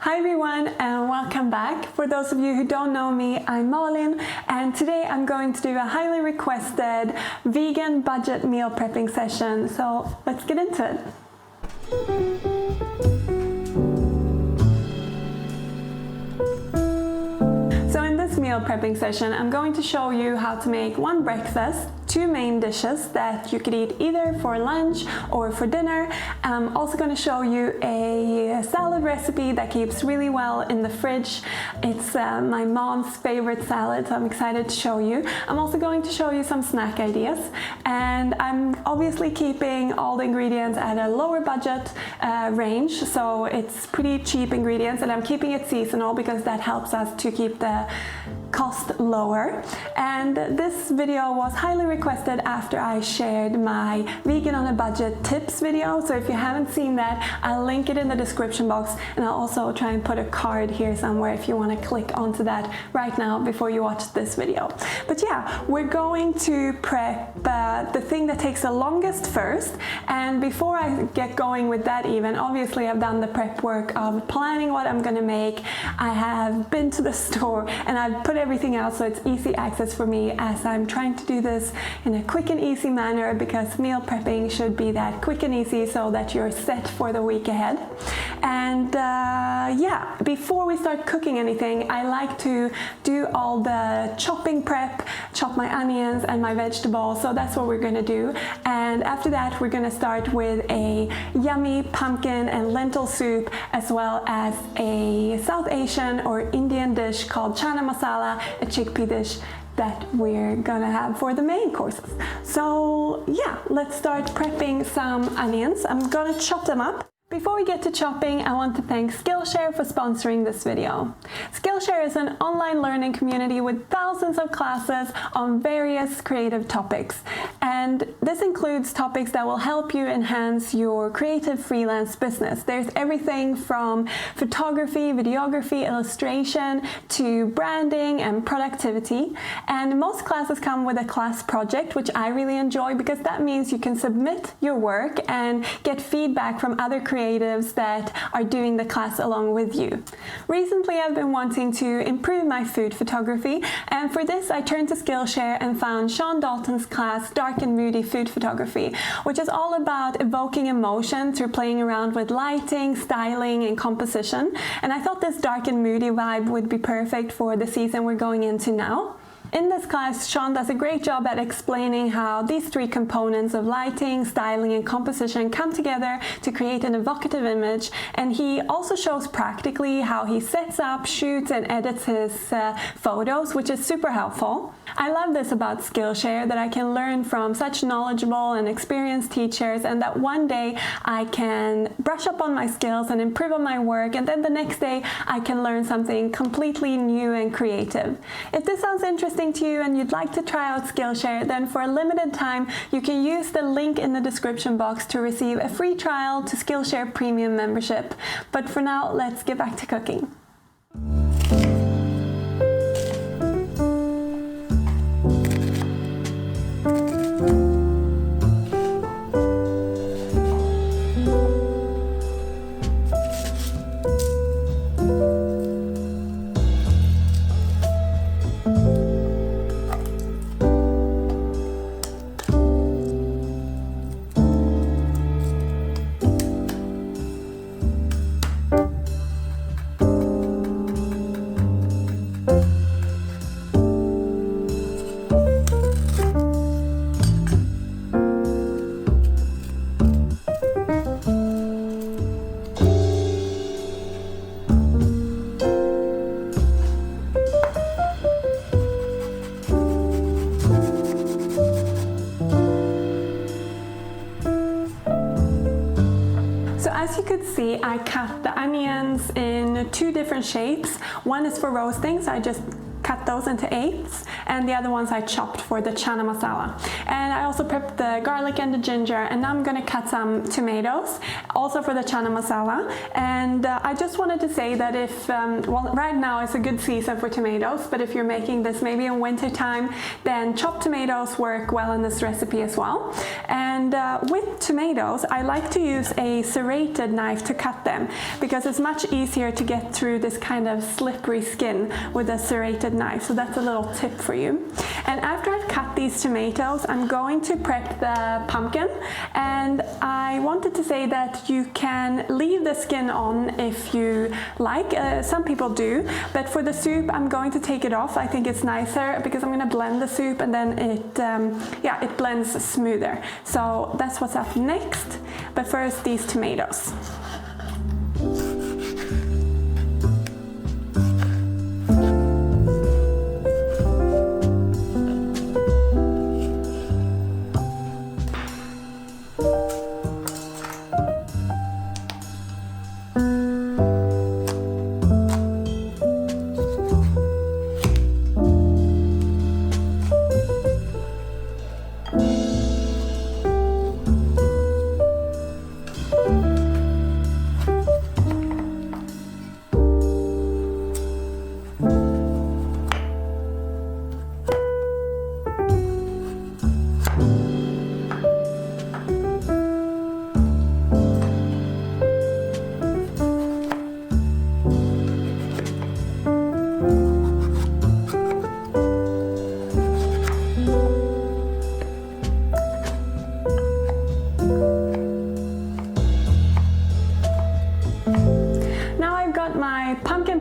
Hi everyone and welcome back. For those of you who don't know me, I'm Malin and today I'm going to do a highly requested vegan budget meal prepping session. So let's get into it. So in this meal prepping session, I'm going to show you how to make one breakfast, two main dishes that you could eat either for lunch or for dinner. I'm also going to show you a salad recipe that keeps really well in the fridge. It's my mom's favorite salad, so I'm excited to show you. I'm also going to show you some snack ideas, and I'm obviously keeping all the ingredients at a lower budget range, so it's pretty cheap ingredients, and I'm keeping it seasonal because that helps us to keep the cost lower. And this video was highly requested after I shared my vegan on a budget tips video, so if you haven't seen that, I'll link it in the description box, and I'll also try and put a card here somewhere if you want to click onto that right now before you watch this video. But yeah, we're going to prep the thing that takes the longest first, and before I get going with that, even obviously I've done the prep work of planning what I'm gonna make. I have been to the store and I've put everything out so it's easy access for me, as I'm trying to do this in a quick and easy manner, because meal prepping should be that quick and easy so that you're set for the week ahead. And yeah, before we start cooking anything, I like to do all the chopping prep, chop my onions and my vegetables, so that's what we're gonna do. And after that, we're gonna start with a yummy pumpkin and lentil soup, as well as a South Asian or Indian dish called chana masala, a chickpea dish that we're gonna have for the main courses. So yeah, let's start prepping some onions. I'm gonna chop them up. Before we get to chopping, I want to thank Skillshare for sponsoring this video. Skillshare is an online learning community with thousands of classes on various creative topics. And this includes topics that will help you enhance your creative freelance business. There's everything from photography, videography, illustration, to branding and productivity. And most classes come with a class project, which I really enjoy because that means you can submit your work and get feedback from other creatives that are doing the class along with you. Recently, I've been wanting to improve my food photography, and for this I turned to Skillshare and found Sean Dalton's class Dark and Moody Food Photography, which is all about evoking emotion through playing around with lighting, styling and composition. And I thought this dark and moody vibe would be perfect for the season we're going into now. In this class, Sean does a great job at explaining how these three components of lighting, styling and composition come together to create an evocative image, and he also shows practically how he sets up, shoots and edits his photos, which is super helpful. I love this about Skillshare, that I can learn from such knowledgeable and experienced teachers, and that one day I can brush up on my skills and improve on my work, and then the next day I can learn something completely new and creative. If this sounds interesting to you and you'd like to try out Skillshare, then for a limited time you can use the link in the description box to receive a free trial to Skillshare Premium membership. But for now, let's get back to cooking. As you could see, I cut the onions in two different shapes. One is for roasting, so I just cut those into eighths, and the other ones I chopped for the chana masala. And I also prepped the garlic and the ginger, and now I'm gonna cut some tomatoes, also for the chana masala. And I just wanted to say that if, well, right now it's a good season for tomatoes, but if you're making this maybe in winter time, then chopped tomatoes work well in this recipe as well. And with tomatoes, I like to use a serrated knife to cut them, because it's much easier to get through this kind of slippery skin with a serrated knife. So that's a little tip for you. And after I've cut these tomatoes, I'm going to prep the pumpkin. And I wanted to say that you can leave the skin on if you like. Some people do, but for the soup, I'm going to take it off. I think it's nicer because I'm going to blend the soup, and then it blends smoother. So that's what's up next. But first, these tomatoes.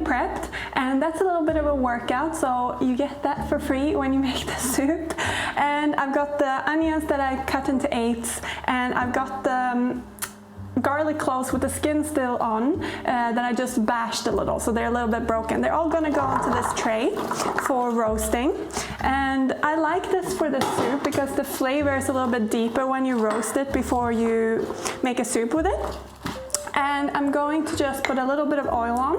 Prepped, and that's a little bit of a workout, so you get that for free when you make the soup. And I've got the onions that I cut into eighths, and I've got the garlic cloves with the skin still on that I just bashed a little, so they're a little bit broken. They're all gonna go onto this tray for roasting. And I like this for the soup because the flavor is a little bit deeper when you roast it before you make a soup with it. And I'm going to just put a little bit of oil on,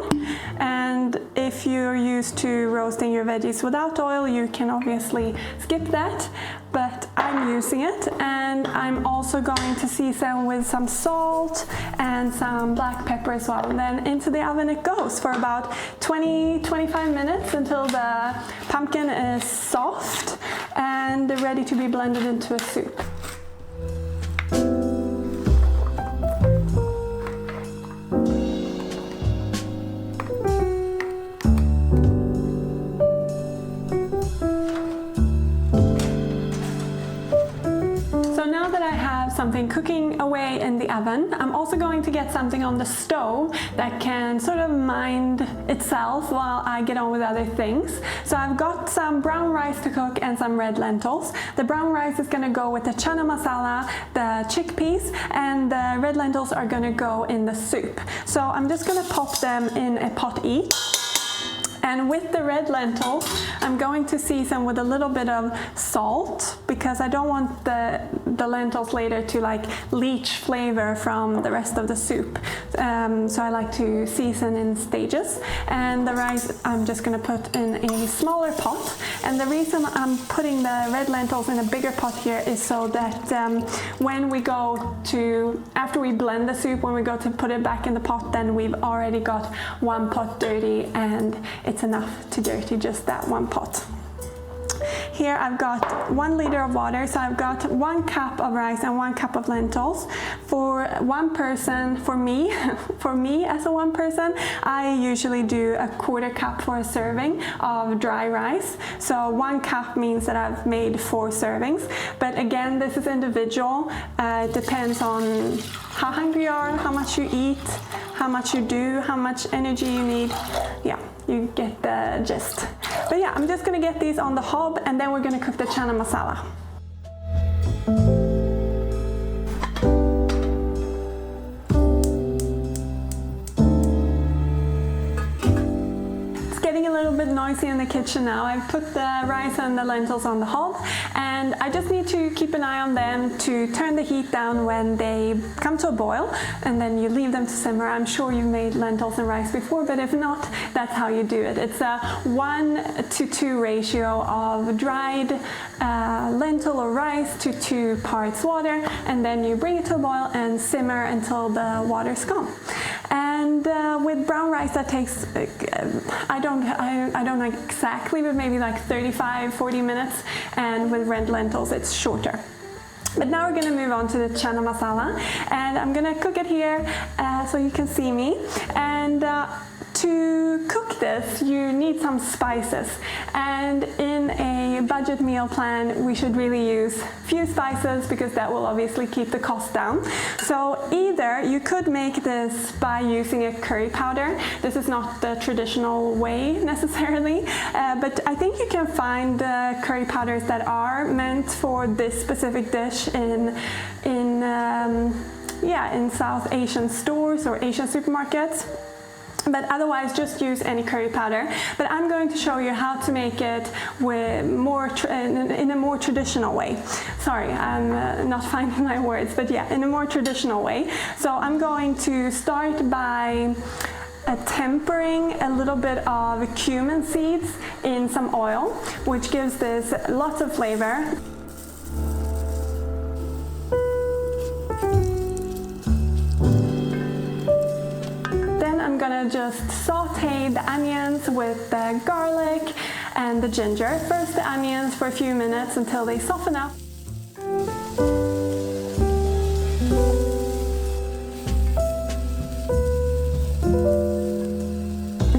and if you're used to roasting your veggies without oil, you can obviously skip that, but I'm using it. And I'm also going to season with some salt and some black pepper as well, and then into the oven it goes for about 20-25 minutes until the pumpkin is soft and ready to be blended into a soup. Something cooking away in the oven, I'm also going to get something on the stove that can sort of mind itself while I get on with other things. So I've got some brown rice to cook and some red lentils. The brown rice is going to go with the chana masala, the chickpeas, and the red lentils are going to go in the soup. So I'm just going to pop them in a pot each. And with the red lentils, I'm going to season with a little bit of salt because I don't want the lentils later to like leach flavor from the rest of the soup. So I like to season in stages. And the rice I'm just going to put in a smaller pot. And the reason I'm putting the red lentils in a bigger pot here is so that when we go to, after we blend the soup, when we go to put it back in the pot, then we've already got one pot dirty, and it's enough to dirty just that one pot. Here I've got 1 liter of water, so I've got 1 cup of rice and 1 cup of lentils. For one person, for me as a one person, I usually do a 1/4 cup for a serving of dry rice. So 1 cup means that I've made 4 servings. But again, this is individual. It depends on how hungry you are, how much you eat, how much you do, how much energy you need. Yeah, you get the gist. But yeah, I'm just gonna get these on the hob, and then we're gonna cook the chana masala. It's getting a little bit noisy in the kitchen now. I've put the rice and the lentils on the hob, and and I just need to keep an eye on them to turn the heat down when they come to a boil, and then you leave them to simmer. I'm sure you've made lentils and rice before, but if not, that's how you do it. It's a 1:2 ratio of dried lentil or rice to 2 parts water, and then you bring it to a boil and simmer until the water's gone. And with brown rice that takes, I don't know exactly, but maybe like 35-40 minutes, and with red lentils it's shorter. But now we're going to move on to the chana masala, and I'm going to cook it here so you can see me. And to cook this, you need some spices, and in a budget meal plan we should really use few spices because that will obviously keep the cost down. So either you could make this by using a curry powder. This is not the traditional way necessarily, but I think you can find curry powders that are meant for this specific dish in South Asian stores or Asian supermarkets. But otherwise, just use any curry powder. But I'm going to show you how to make it with in a more traditional way. Sorry, I'm not finding my words, but yeah, in a more traditional way. So I'm going to start by tempering a little bit of cumin seeds in some oil, which gives this lots of flavor. I'm gonna just saute the onions with the garlic and the ginger. First the onions for a few minutes until they soften up.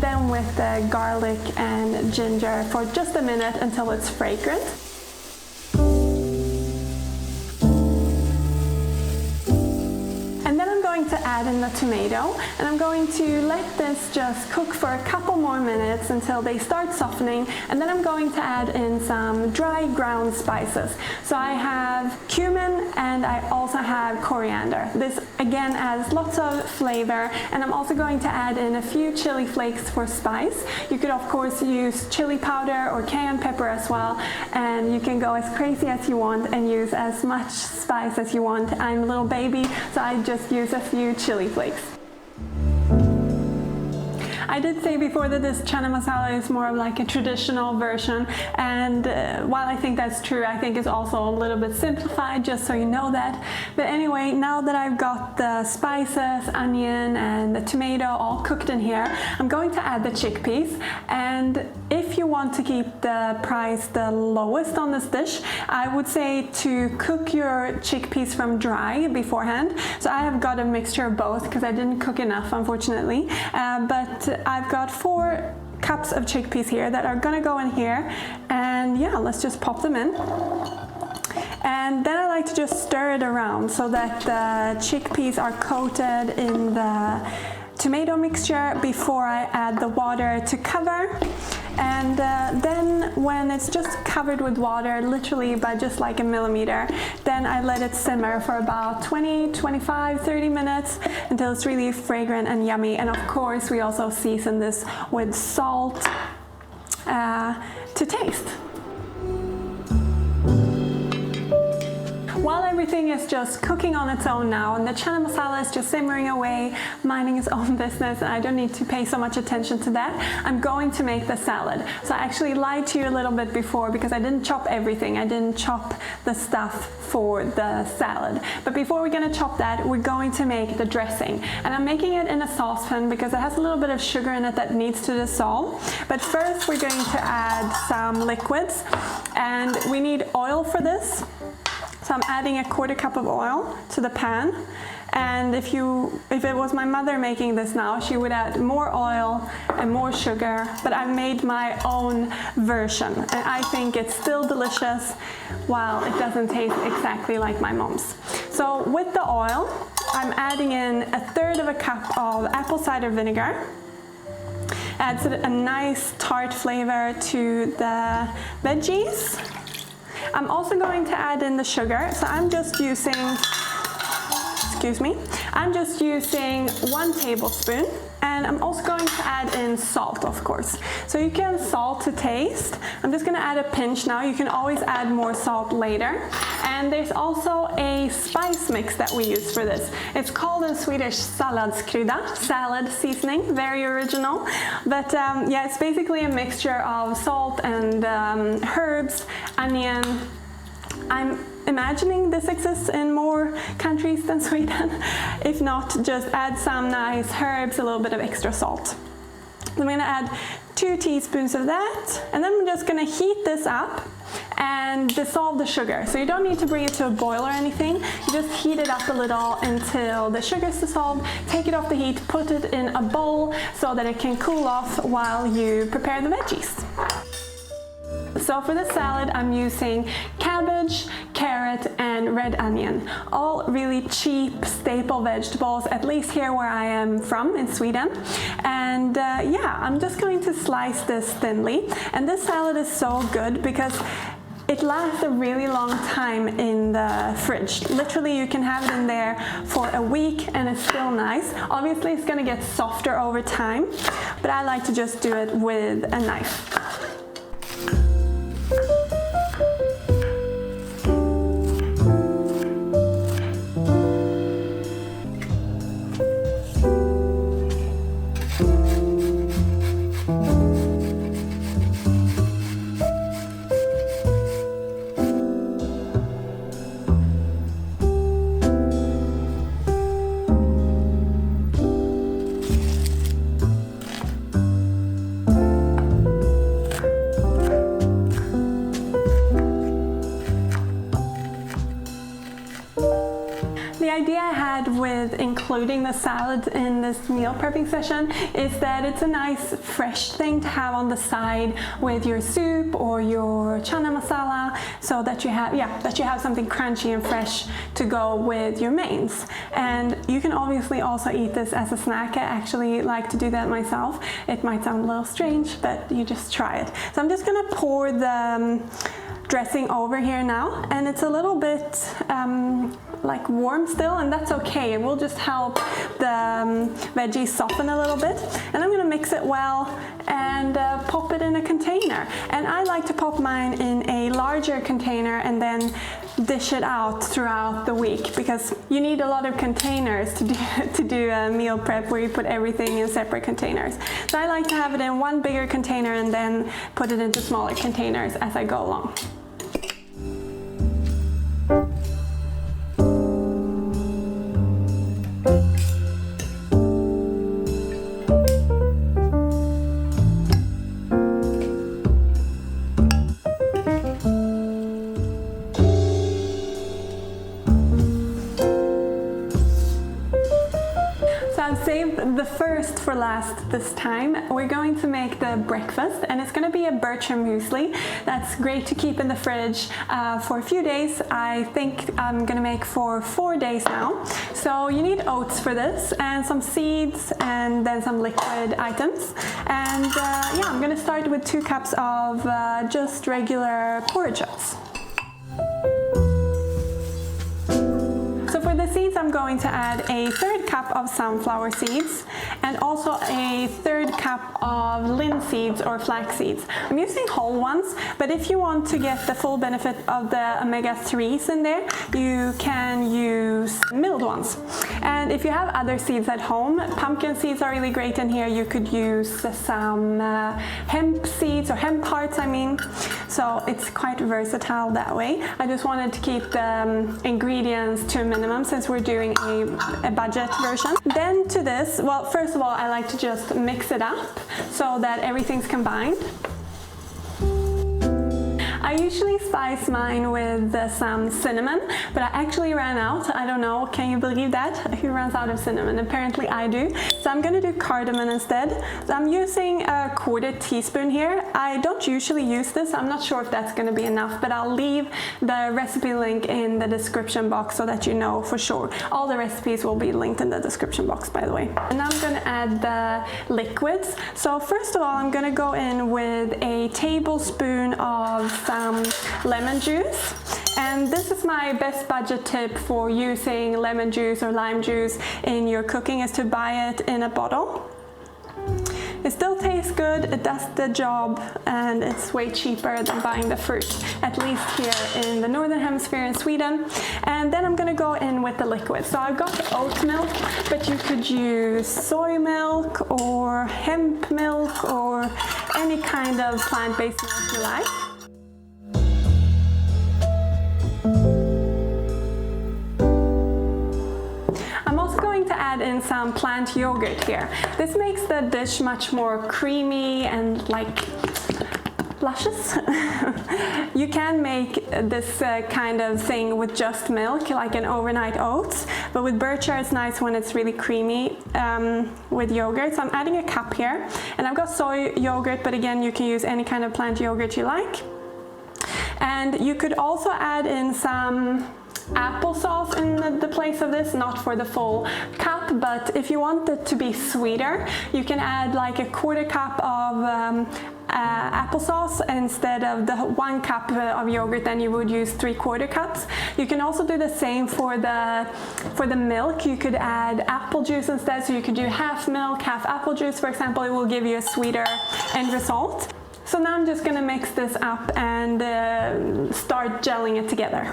Then with the garlic and ginger for just a minute until it's fragrant. To add in the tomato, and I'm going to let this just cook for a couple more minutes until they start softening, and then I'm going to add in some dry ground spices. So I have cumin and I also have coriander. This again adds lots of flavor, and I'm also going to add in a few chili flakes for spice. You could of course use chili powder or cayenne pepper as well, and you can go as crazy as you want and use as much spice as you want. I'm a little baby, so I just use a few chili flakes. I did say before that this chana masala is more of like a traditional version, and while I think that's true, I think it's also a little bit simplified, just so you know that. But anyway, now that I've got the spices, onion and the tomato all cooked in here, I'm going to add the chickpeas. And if you want to keep the price the lowest on this dish, I would say to cook your chickpeas from dry beforehand. So I have got a mixture of both because I didn't cook enough, unfortunately, but I've got 4 cups of chickpeas here that are gonna go in here, and yeah, let's just pop them in. And then I like to just stir it around so that the chickpeas are coated in the tomato mixture before I add the water to cover. And then when it's just covered with water, literally by just like a millimeter, then I let it simmer for about 20, 25, 30 minutes until it's really fragrant and yummy. And of course, we also season this with salt to taste. While everything is just cooking on its own now and the chana masala is just simmering away, minding its own business, and I don't need to pay so much attention to that, I'm going to make the salad. So I actually lied to you a little bit before because I didn't chop everything. I didn't chop the stuff for the salad. But before we're going to chop that, we're going to make the dressing. And I'm making it in a saucepan because it has a little bit of sugar in it that needs to dissolve. But first we're going to add some liquids, and we need oil for this. So I'm adding a 1/4 cup of oil to the pan, and if it was my mother making this now, she would add more oil and more sugar, but I've made my own version, and I think it's still delicious while it doesn't taste exactly like my mom's. So with the oil, I'm adding in 1/3 of a cup of apple cider vinegar. Adds a nice tart flavor to the veggies. I'm also going to add in the sugar, so I'm just using 1 tablespoon. And I'm also going to add in salt, of course. So you can salt to taste. I'm just gonna add a pinch now. You can always add more salt later. And there's also a spice mix that we use for this. It's called in Swedish salladskrydda, salad seasoning, very original. But yeah, it's basically a mixture of salt and herbs, onion. I'm imagining this exists in more countries than Sweden. If not, just add some nice herbs, a little bit of extra salt. I'm gonna add 2 teaspoons of that, and then I'm just gonna heat this up and dissolve the sugar. So you don't need to bring it to a boil or anything. You just heat it up a little until the sugar is dissolved, take it off the heat, put it in a bowl so that it can cool off while you prepare the veggies. So for the salad, I'm using cabbage, carrot, and red onion. All really cheap staple vegetables, at least here where I am from in Sweden. And yeah, I'm just going to slice this thinly. And this salad is so good because it lasts a really long time in the fridge. Literally, you can have it in there for a week and it's still nice. Obviously, it's gonna get softer over time, but I like to just do it with a knife. The idea I had with including the salad in this meal prepping session is that it's a nice fresh thing to have on the side with your soup or your chana masala, so that you have something crunchy and fresh to go with your mains. And you can obviously also eat this as a snack. I actually like to do that myself. It might sound a little strange, but you just try it. So I'm just gonna pour the dressing over here now, and it's a little bit like warm still, and that's okay. It will just help the veggies soften a little bit. And I'm gonna mix it well and pop it in a container. And I like to pop mine in a larger container and then dish it out throughout the week, because you need a lot of containers to do a meal prep where you put everything in separate containers. So I like to have it in one bigger container and then put it into smaller containers as I go along. Saved the first for last this time. We're going to make the breakfast, and it's going to be a bircher muesli. That's great to keep in the fridge for a few days. I think I'm going to make for 4 days now. So you need oats for this, and some seeds, and then some liquid items. And yeah, I'm going to start with 2 cups of just regular porridge oats. For the seeds, I'm going to add a 1/3 cup of sunflower seeds and also a 1/3 cup of linseeds or flax seeds. I'm using whole ones, but if you want to get the full benefit of the omega-3s in there, you can use milled ones. And if you have other seeds at home, pumpkin seeds are really great in here. You could use some hemp seeds, or hemp hearts, I mean. So it's quite versatile that way. I just wanted to keep the ingredients to a minimum since we're doing a budget version. Then to this, well, first of all, I like to just mix it up so that everything's combined. I usually spice mine with some cinnamon, but I actually ran out. I don't know, can you believe that? Who runs out of cinnamon? Apparently I do. So I'm gonna do cardamom instead. So I'm using a 1/4 teaspoon here. I don't usually use this. I'm not sure if that's gonna be enough, but I'll leave the recipe link in the description box so that you know for sure. All the recipes will be linked in the description box, by the way. And now I'm gonna add the liquids. So first of all, I'm gonna go in with a tablespoon of lemon juice, and this is my best budget tip for using lemon juice or lime juice in your cooking, is to buy it in a bottle. It still tastes good, it does the job, and it's way cheaper than buying the fruit, at least here in the Northern Hemisphere in Sweden. And then I'm gonna go in with the liquid. So I've got oat milk, but you could use soy milk or hemp milk or any kind of plant-based milk you like. I'm also going to add in some plant yogurt here. This makes the dish much more creamy and like luscious. You can make this kind of thing with just milk, like an overnight oats, but with bircher it's nice when it's really creamy with yogurt. So I'm adding a cup here, and I've got soy yogurt, but again you can use any kind of plant yogurt you like. And you could also add in some applesauce in the place of this, not for the full cup, but if you want it to be sweeter, you can add like a 1/4 cup of applesauce instead of the 1 cup of yogurt. Then you would use 3/4 cups. You can also do the same for the milk. You could add apple juice instead, so you could do half milk, half apple juice, for example. It will give you a sweeter end result. So now I'm just gonna mix this up and start gelling it together.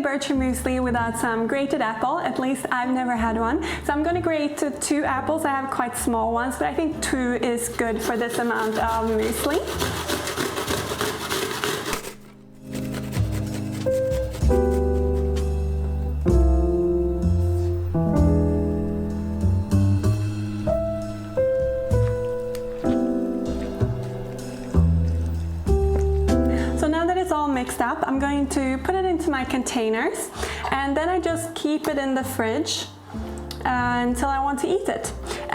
Bircher muesli without some grated apple. At least I've never had one. So I'm going to grate 2 apples. I have quite small ones, but I think 2 is good for this amount of muesli. Mixed up, I'm going to put it into my containers, and then I just keep it in the fridge until I want to eat it.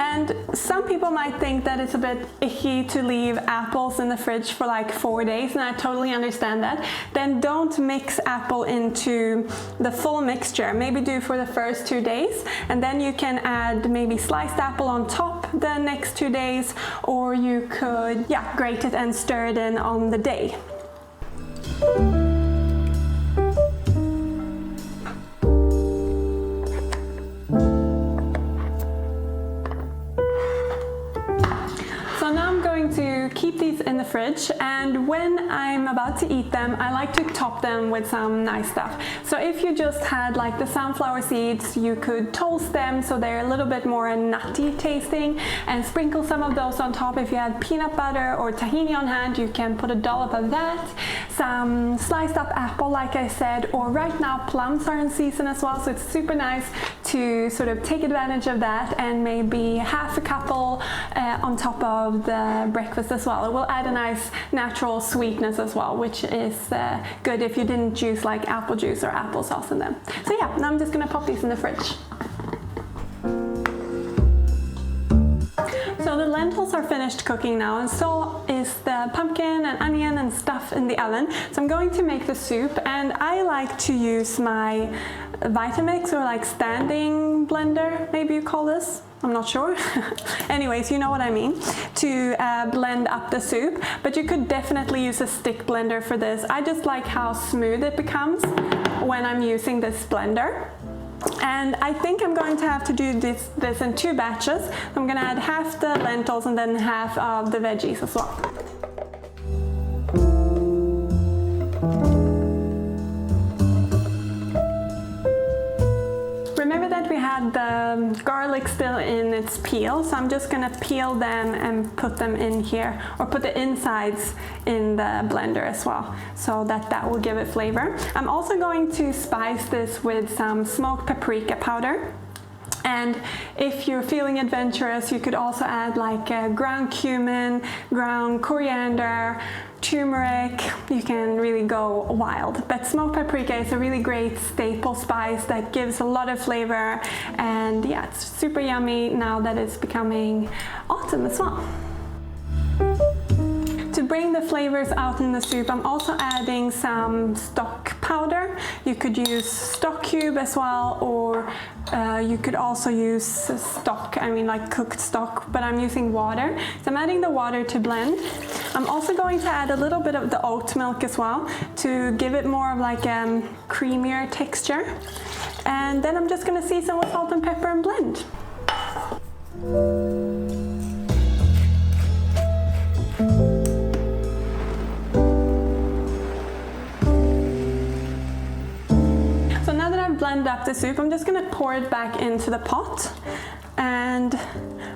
And some people might think that it's a bit icky to leave apples in the fridge for like 4 days, and I totally understand that. Then don't mix apple into the full mixture. Maybe do for the first 2 days, and then you can add maybe sliced apple on top the next 2 days, or you could grate it and stir it in on the day. Keep these in the fridge, and when I'm about to eat them, I like to top them with some nice stuff. So if you just had like the sunflower seeds, you could toast them so they're a little bit more nutty tasting, and sprinkle some of those on top. If you had peanut butter or tahini on hand, you can put a dollop of that, some sliced up apple like I said, or right now plums are in season as well, so it's super nice to sort of take advantage of that, and maybe half a couple on top of the breakfast as well. It will add a nice natural sweetness as well, which is good if you didn't use like apple juice or applesauce in them. So yeah, now I'm just gonna pop these in the fridge. So the lentils are finished cooking now, and so is the pumpkin and onion and stuff in the oven. So I'm going to make the soup, and I like to use my Vitamix or like standing blender, maybe you call this. I'm not sure. Anyways, you know what I mean, to blend up the soup, but you could definitely use a stick blender for this. I just like how smooth it becomes when I'm using this blender. And I think I'm going to have to do this in 2 batches. I'm gonna add half the lentils and then half of the veggies as well. Remember that we had the garlic still in its peel, so I'm just gonna peel them and put them in here, or put the insides in the blender as well, so that will give it flavor. I'm also going to spice this with some smoked paprika powder. And if you're feeling adventurous, you could also add like ground cumin, ground coriander, turmeric. You can really go wild. But smoked paprika is a really great staple spice that gives a lot of flavor, and yeah, it's super yummy now that it's becoming autumn as well. To bring the flavors out in the soup, I'm also adding some stock powder. You could use stock cube as well, or you could also use stock, I mean like cooked stock, but I'm using water. So I'm adding the water to blend. I'm also going to add a little bit of the oat milk as well to give it more of like a creamier texture. And then I'm just going to season with salt and pepper and blend. So now that I've blended up the soup, I'm just going to pour it back into the pot. And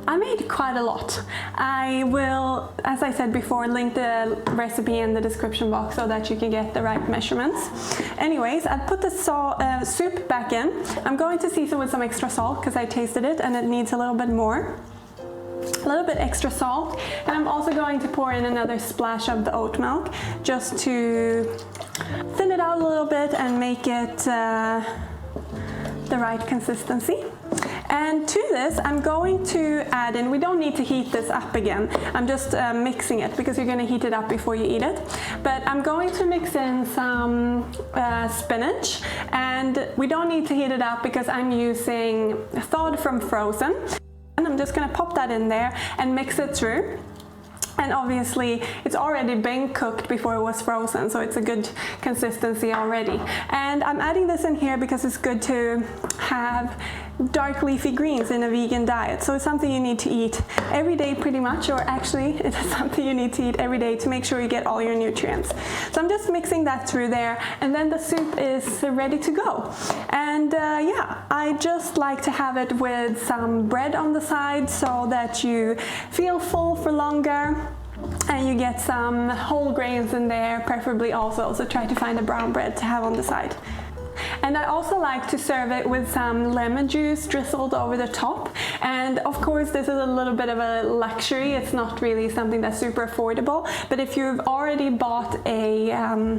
I made quite a lot. I will, as I said before, link the recipe in the description box so that you can get the right measurements. Anyways, I've put the soup back in. I'm going to season with some extra salt because I tasted it and it needs a little bit more. A little bit extra salt, and I'm also going to pour in another splash of the oat milk just to thin it out a little bit and make it the right consistency. And to this, I'm going to add in, we don't need to heat this up again, I'm just mixing it because you're going to heat it up before you eat it. But I'm going to mix in some spinach, and we don't need to heat it up because I'm using thawed from frozen. And I'm just going to pop that in there and mix it through. And obviously it's already been cooked before it was frozen, so it's a good consistency already. And I'm adding this in here because it's good to have dark leafy greens in a vegan diet. So it's something you need to eat every day pretty much, or actually it is something you need to eat every day to make sure you get all your nutrients. So I'm just mixing that through there, and then the soup is ready to go. And yeah, I just like to have it with some bread on the side so that you feel full for longer. And you get some whole grains in there, preferably also, so try to find a brown bread to have on the side. And I also like to serve it with some lemon juice drizzled over the top. And of course this is a little bit of a luxury, it's not really something that's super affordable, but if you've already bought a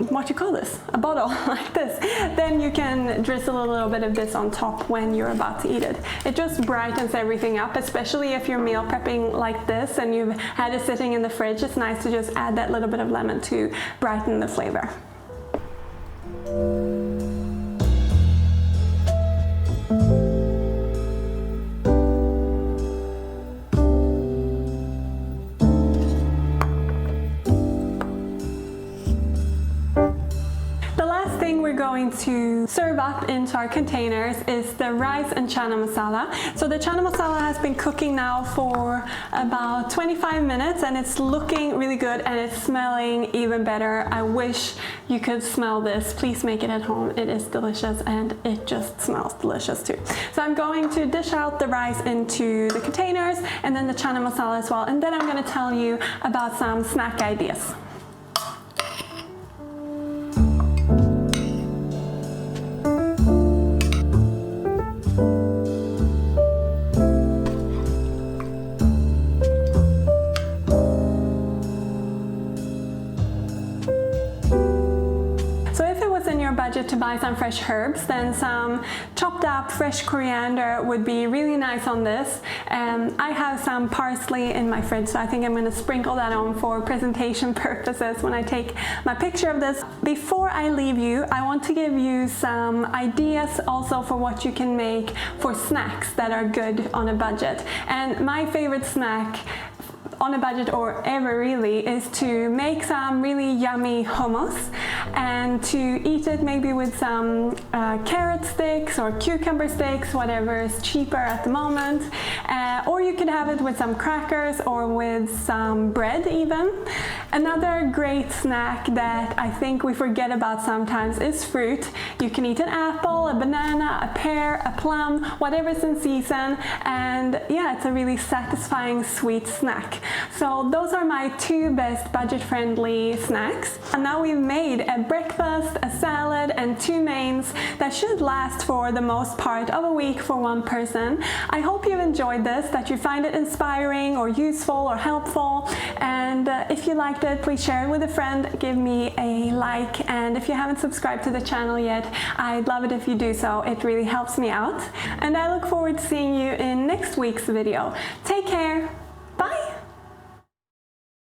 what you call this, a bottle like this, then you can drizzle a little bit of this on top when you're about to eat it. It just brightens everything up, especially if you're meal prepping like this and you've had it sitting in the fridge. It's nice to just add that little bit of lemon to brighten the flavor. Going to serve up into our containers is the rice and chana masala. So the chana masala has been cooking now for about 25 minutes and it's looking really good and it's smelling even better. I wish you could smell this. Please make it at home. It is delicious and it just smells delicious too. So I'm going to dish out the rice into the containers and then the chana masala as well, and then I'm going to tell you about some snack ideas. To buy some fresh herbs, then some chopped up fresh coriander would be really nice on this. I have some parsley in my fridge, so I think I'm going to sprinkle that on for presentation purposes when I take my picture of this. Before I leave you, I want to give you some ideas also for what you can make for snacks that are good on a budget. And my favorite snack on a budget or ever really is to make some really yummy hummus and to eat it maybe with some carrot sticks or cucumber sticks, whatever is cheaper at the moment, or you could have it with some crackers or with some bread even. Another great snack that I think we forget about sometimes is fruit. You can eat an apple, a banana, a pear, a plum, whatever's in season, and yeah, it's a really satisfying sweet snack. So those are my two best budget-friendly snacks. And now we've made a breakfast, a salad, and two mains that should last for the most part of a week for one person. I hope you've enjoyed this, that you find it inspiring or useful or helpful. And if you liked it, please share it with a friend, give me a like, and if you haven't subscribed to the channel yet, I'd love it if you do so. It really helps me out. And I look forward to seeing you in next week's video. Take care!